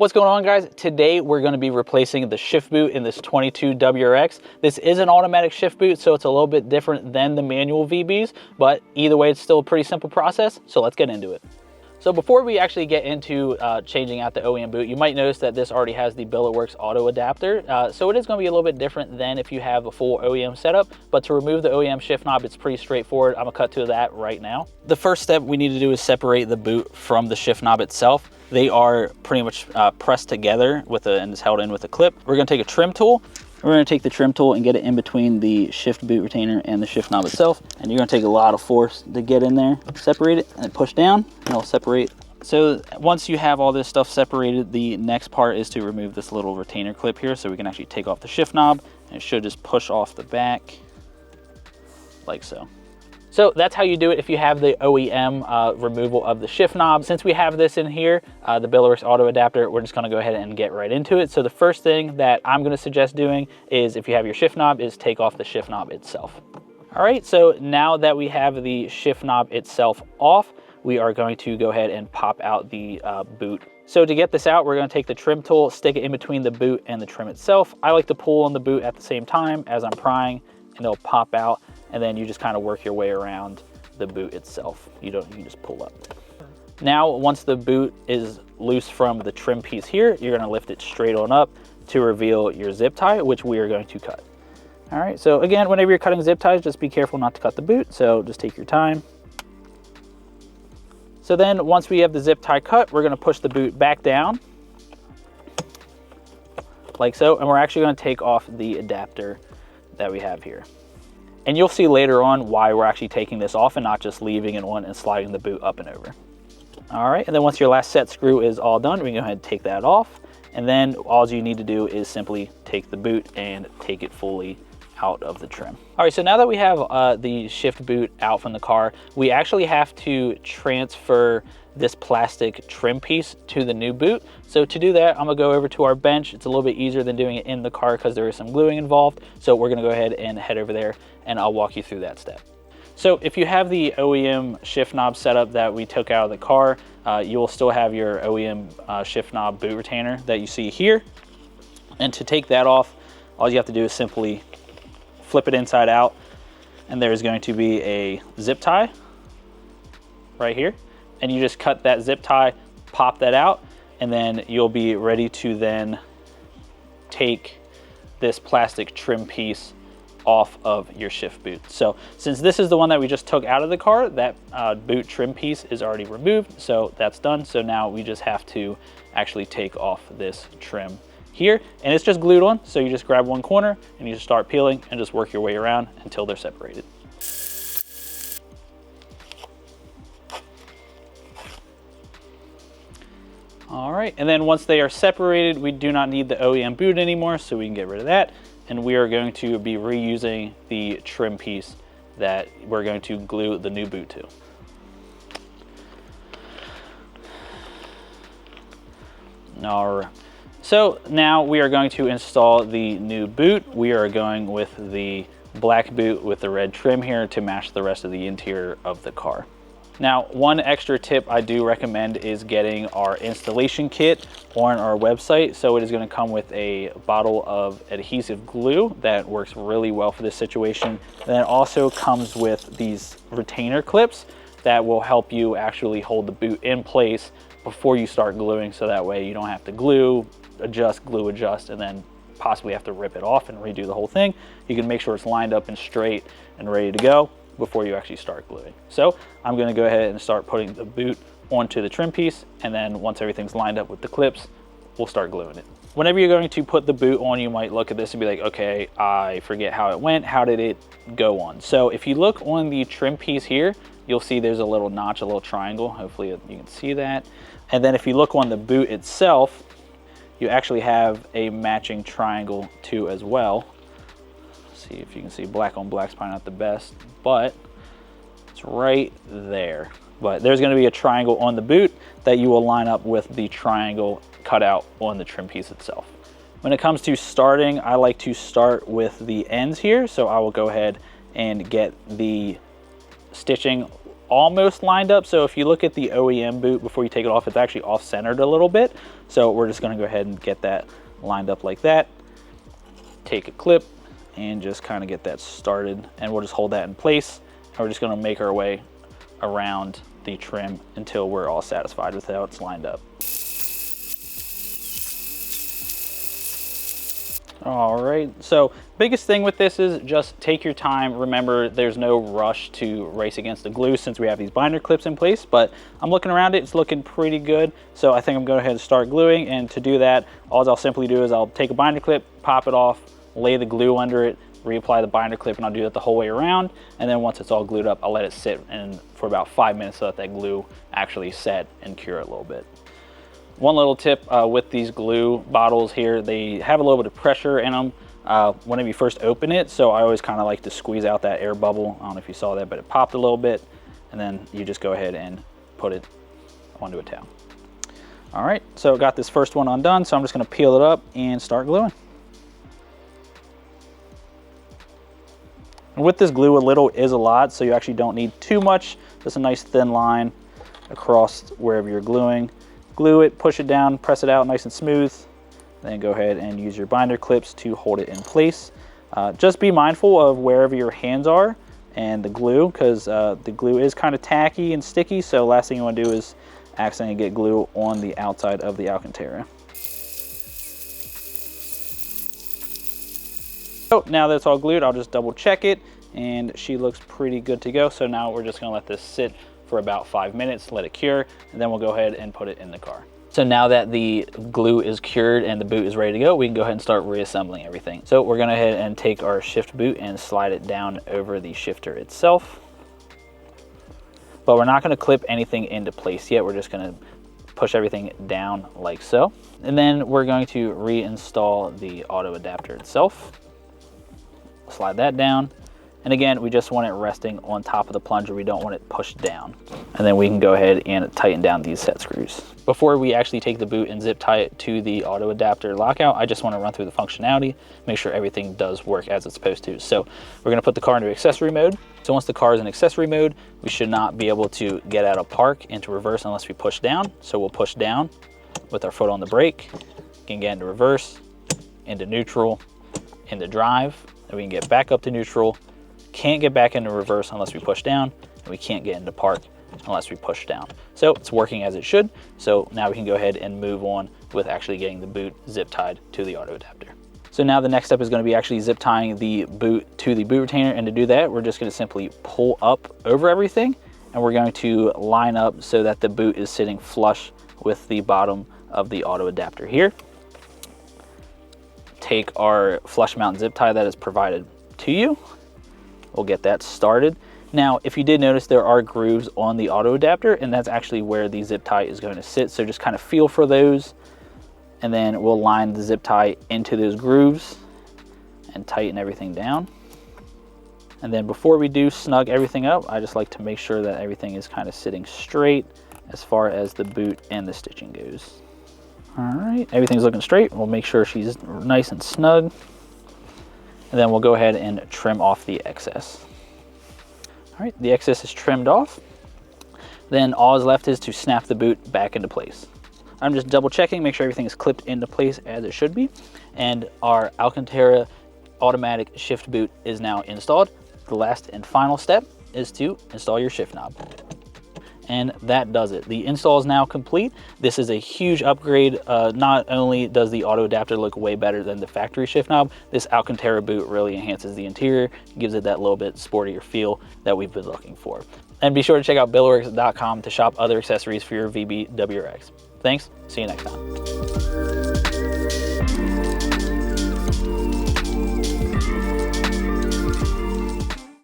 What's going on, guys? Today we're going to be replacing the shift boot in this 22 WRX. This is an automatic shift boot, so it's a little bit different than the manual VBs, but either way it's still a pretty simple process, so let's get into it. So before we actually get into changing out the OEM boot, you might notice that this already has the Billetworkz auto adapter. So it is going to be a little bit different than if you have a full OEM setup, but to remove the OEM shift knob, it's pretty straightforward. I'm gonna cut to that right now. The first step we need to do is separate the boot from the shift knob itself. They are pretty much pressed together and it's held in with a clip. We're gonna take a trim tool. We're gonna take the trim tool and get it in between the shift boot retainer and the shift knob itself. And you're gonna take a lot of force to get in there, separate it, and then push down, and it'll separate. So once you have all this stuff separated, the next part is to remove this little retainer clip here so we can actually take off the shift knob, and it should just push off the back like so. So that's how you do it if you have the OEM removal of the shift knob. Since we have this in here, the Billetworkz auto adapter, we're just gonna go ahead and get right into it. So the first thing that I'm gonna suggest doing is, if you have your shift knob, is take off the shift knob itself. All right, so now that we have the shift knob itself off, we are going to go ahead and pop out the boot. So to get this out, we're gonna take the trim tool, stick it in between the boot and the trim itself. I like to pull on the boot at the same time as I'm prying, and they'll pop out. And then you just kind of work your way around the boot itself. You just pull up. Now, once the boot is loose from the trim piece here, you're gonna lift it straight on up to reveal your zip tie, which we are going to cut. All right, so again, whenever you're cutting zip ties, just be careful not to cut the boot, so just take your time. So then once we have the zip tie cut, we're gonna push the boot back down, like so, and we're actually gonna take off the adapter that we have here. And you'll see later on why we're actually taking this off and not just leaving it on and sliding the boot up and over. All right, and then once your last set screw is all done, we can go ahead and take that off. And then all you need to do is simply take the boot and take it fully out of the trim. All right, so now that we have the shift boot out from the car, we actually have to transfer this plastic trim piece to the new boot. So to do that, I'm gonna go over to our bench. It's a little bit easier than doing it in the car because there is some gluing involved. So we're gonna go ahead and head over there and I'll walk you through that step. So if you have the OEM shift knob setup that we took out of the car, you will still have your OEM shift knob boot retainer that you see here. And to take that off, all you have to do is simply flip it inside out, and there's going to be a zip tie right here. And you just cut that zip tie, pop that out, and then you'll be ready to then take this plastic trim piece off of your shift boot. So since this is the one that we just took out of the car, that boot trim piece is already removed, so that's done. So now we just have to actually take off this trim here, and it's just glued on. So you just grab one corner and you just start peeling and just work your way around until they're separated. All right, and then once they are separated, we do not need the OEM boot anymore, so we can get rid of that. And we are going to be reusing the trim piece that we're going to glue the new boot to. All right, so now we are going to install the new boot. We are going with the black boot with the red trim here to match the rest of the interior of the car. Now, one extra tip I do recommend is getting our installation kit on our website. So it is going to come with a bottle of adhesive glue that works really well for this situation. And then it also comes with these retainer clips that will help you actually hold the boot in place before you start gluing, so that way you don't have to glue, adjust, and then possibly have to rip it off and redo the whole thing. You can make sure it's lined up and straight and ready to go before you actually start gluing. So I'm gonna go ahead and start putting the boot onto the trim piece, and then once everything's lined up with the clips, we'll start gluing it. Whenever you're going to put the boot on, you might look at this and be like, okay, I forget how it went. How did it go on? So if you look on the trim piece here, you'll see there's a little notch, a little triangle. Hopefully you can see that. And then if you look on the boot itself, you actually have a matching triangle too as well. See if you can see, black on black's probably not the best, but it's right there. But there's going to be a triangle on the boot that you will line up with the triangle cut out on the trim piece itself. When it comes to starting, I like to start with the ends here. So I will go ahead and get the stitching almost lined up. So if you look at the OEM boot before you take it off, it's actually off-centered a little bit. So we're just gonna go ahead and get that lined up like that. Take a clip and just kind of get that started, and we'll just hold that in place. And we're just gonna make our way around the trim until we're all satisfied with how it's lined up. All right, so biggest thing with this is just take your time. Remember, there's no rush to race against the glue since we have these binder clips in place, but I'm looking around it, it's looking pretty good. So I think I'm going to go ahead and start gluing, and to do that, all I'll simply do is I'll take a binder clip, pop it off, lay the glue under it, reapply the binder clip, and I'll do that the whole way around. And then once it's all glued up, I'll let it sit for about 5 minutes so that glue actually set and cure a little bit. One little tip with these glue bottles here, they have a little bit of pressure in them whenever you first open it. So I always kind of like to squeeze out that air bubble. I don't know if you saw that, but it popped a little bit. And then you just go ahead and put it onto a towel. All right, so got this first one undone. So I'm just gonna peel it up and start gluing. And with this glue, a little is a lot, so you actually don't need too much. Just a nice thin line across wherever you're gluing. Glue it, push it down, press it out nice and smooth. Then go ahead and use your binder clips to hold it in place. Just be mindful of wherever your hands are and the glue, because the glue is kind of tacky and sticky. So last thing you want to do is accidentally get glue on the outside of the Alcantara. So now that it's all glued, I'll just double check it, and she looks pretty good to go. So now we're just gonna let this sit for about 5 minutes, let it cure, and then we'll go ahead and put it in the car. So now that the glue is cured and the boot is ready to go, we can go ahead and start reassembling everything. So we're gonna head and take our shift boot and slide it down over the shifter itself. But we're not gonna clip anything into place yet. We're just gonna push everything down like so. And then we're going to reinstall the auto adapter itself. Slide that down. And again, we just want it resting on top of the plunger. We don't want it pushed down. And then we can go ahead and tighten down these set screws. Before we actually take the boot and zip tie it to the auto adapter lockout, I just want to run through the functionality, make sure everything does work as it's supposed to. So we're going to put the car into accessory mode. So once the car is in accessory mode, we should not be able to get out of park into reverse unless we push down. So we'll push down with our foot on the brake, can get into reverse, into neutral, into drive, and we can get back up to neutral. Can't get back into reverse unless we push down, and we can't get into park unless we push down. So it's working as it should. So now we can go ahead and move on with actually getting the boot zip tied to the auto adapter. So now the next step is going to be actually zip tying the boot to the boot retainer, and to do that, we're just going to simply pull up over everything, and we're going to line up so that the boot is sitting flush with the bottom of the auto adapter here. Take our flush mount zip tie that is provided to you. We'll get that started. Now, if you did notice, there are grooves on the auto adapter, and that's actually where the zip tie is going to sit. So just kind of feel for those, and then we'll line the zip tie into those grooves and tighten everything down. And then before we do snug everything up, I just like to make sure that everything is kind of sitting straight as far as the boot and the stitching goes. All right, everything's looking straight. We'll make sure she's nice and snug. And then we'll go ahead and trim off the excess. All right, the excess is trimmed off. Then all is left is to snap the boot back into place. I'm just double checking, make sure everything is clipped into place as it should be. And our Alcantara automatic shift boot is now installed. The last and final step is to install your shift knob. And that does it. The install is now complete. This is a huge upgrade. Not only does the auto adapter look way better than the factory shift knob, this Alcantara boot really enhances the interior, gives it that little bit sportier feel that we've been looking for. And be sure to check out Billetworkz.com to shop other accessories for your VB WRX. Thanks, see you next time.